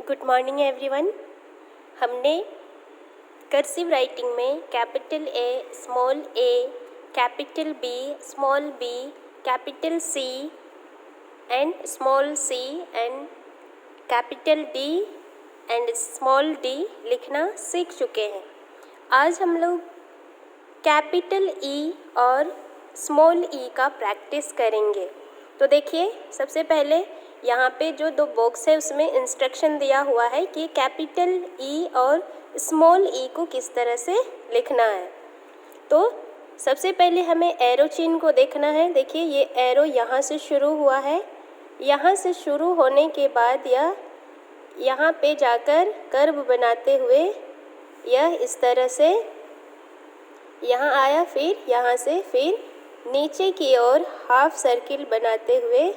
Good morning everyone. हमने cursive writing में capital A, small A, capital B, small B, capital C and small C and capital D and small D लिखना सीख चुके हैं। आज हम लोग कैपिटल ई और स्मॉल ई का प्रैक्टिस करेंगे। तो देखिए, सबसे पहले यहाँ पे जो दो बॉक्स है उसमें इंस्ट्रक्शन दिया हुआ है कि कैपिटल ई और स्मॉल ई को किस तरह से लिखना है। तो सबसे पहले हमें एरो चिन्ह को देखना है। देखिए, ये एरो यहाँ से शुरू हुआ है, यहाँ से शुरू होने के बाद यह यहाँ पे जाकर कर्व बनाते हुए यह इस तरह से यहाँ आया, फिर यहाँ से फिर नीचे की ओर हाफ सर्किल बनाते हुए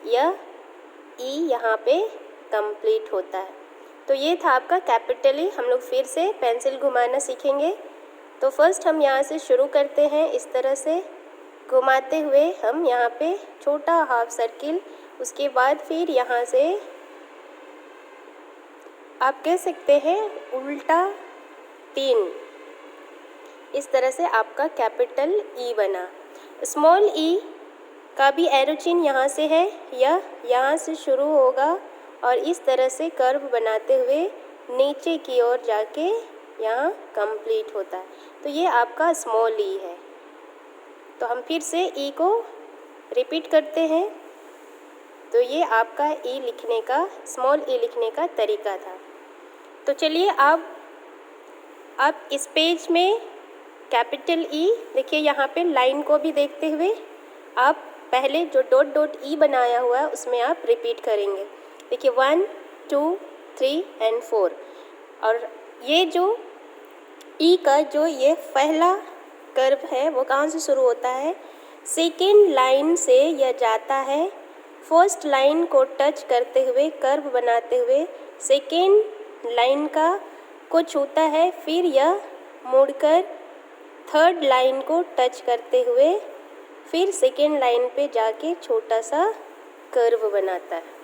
यह ई यहाँ पे कंप्लीट होता है। तो ये था आपका कैपिटल ई। हम लोग फिर से पेंसिल घुमाना सीखेंगे। तो फर्स्ट हम यहाँ से शुरू करते हैं, इस तरह से घुमाते हुए हम यहाँ पे छोटा हाफ सर्किल, उसके बाद फिर यहाँ से आप कह सकते हैं उल्टा 3। इस तरह से आपका कैपिटल ई बना। स्मॉल ई का भी एरो चिन्ह यहाँ से है, यह यहाँ से शुरू होगा और इस तरह से कर्व बनाते हुए नीचे की ओर जाके यहाँ कंप्लीट होता है। तो ये आपका स्मॉल ई है। तो हम फिर से ई को रिपीट करते हैं। तो ये आपका ई लिखने का, स्मॉल ई लिखने का तरीका था। तो चलिए आप इस पेज में कैपिटल ई, देखिए यहाँ पे लाइन को भी देखते हुए आप पहले जो डॉट डॉट ई बनाया हुआ है उसमें आप रिपीट करेंगे। देखिए 1 2 3 एंड 4। और ये जो ई का जो ये पहला कर्व है वो कहाँ से शुरू होता है? सेकेंड लाइन से यह जाता है, फर्स्ट लाइन को टच करते हुए कर्व बनाते हुए सेकेंड लाइन को छूता है, फिर यह मुड़कर थर्ड लाइन को टच करते हुए फिर सेकेंड लाइन पे जाके छोटा सा कर्व बनाता है।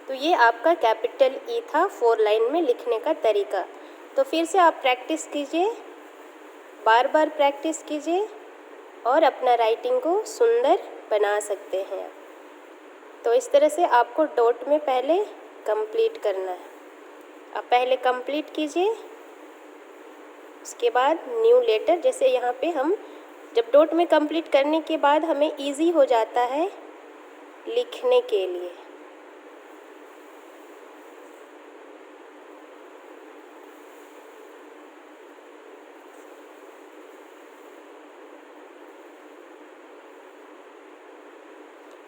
तो ये आपका कैपिटल ई था 4 लाइन में लिखने का तरीका। तो फिर से आप प्रैक्टिस कीजिए, बार बार प्रैक्टिस कीजिए और अपना राइटिंग को सुंदर बना सकते हैं। तो इस तरह से आपको डॉट में पहले कंप्लीट करना है। आप पहले कंप्लीट कीजिए, उसके बाद न्यू लेटर, जैसे यहाँ पे हम जब डॉट में कंप्लीट करने के बाद हमें इजी हो जाता है लिखने के लिए।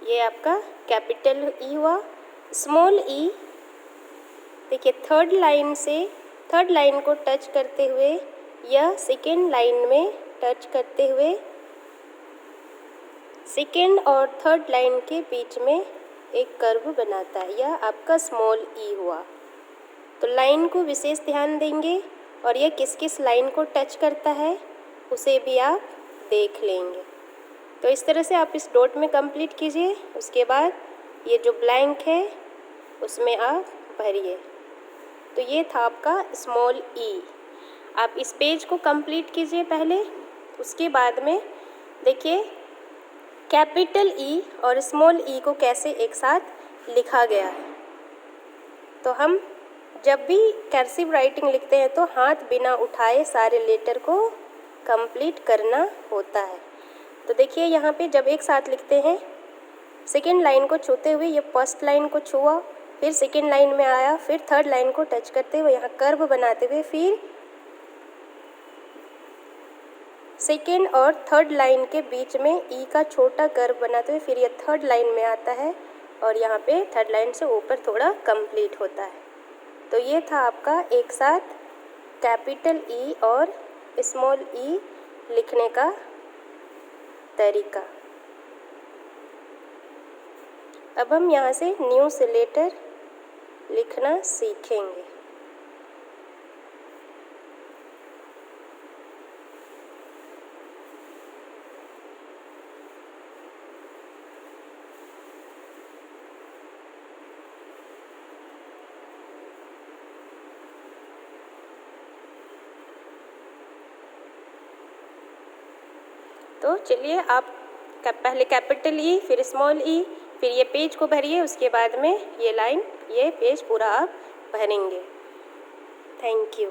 ये आपका कैपिटल ई हुआ। स्मॉल ई, देखिए थर्ड लाइन को टच करते हुए यह सेकेंड लाइन में टच करते हुए सेकेंड और थर्ड लाइन के बीच में एक कर्व बनाता है, यह आपका स्मॉल ई हुआ। तो लाइन को विशेष ध्यान देंगे और यह किस किस लाइन को टच करता है उसे भी आप देख लेंगे। तो इस तरह से आप इस डॉट में कंप्लीट कीजिए। उसके बाद ये जो ब्लैंक है उसमें आप भरिए। तो ये था आपका स्मॉल ई। आप इस पेज को कंप्लीट कीजिए पहले, उसके बाद में देखिए कैपिटल ई और स्मॉल ई को कैसे एक साथ लिखा गया है। तो हम जब भी कर्सिव राइटिंग लिखते हैं तो हाथ बिना उठाए सारे लेटर को कंप्लीट करना होता है। तो देखिए यहाँ पे जब एक साथ लिखते हैं, सेकेंड लाइन को छूते हुए ये फर्स्ट लाइन को छुआ, फिर सेकेंड लाइन में आया, फिर थर्ड लाइन को टच करते हुए यहाँ कर्व बनाते हुए फिर सेकेंड और थर्ड लाइन के बीच में ई का छोटा कर्व बनाते हुए फिर यह थर्ड लाइन में आता है और यहाँ पे थर्ड लाइन से ऊपर थोड़ा कंप्लीट होता है। तो ये था आपका एक साथ कैपिटल ई और स्मॉल ई लिखने का तरीका। अब हम यहाँ से न्यू से लेटर लिखना सीखेंगे। तो चलिए आप पहले कैपिटल ई फिर स्मॉल ई फिर ये पेज को भरिए, उसके बाद में ये लाइन ये पेज पूरा आप भरेंगे। Thank you.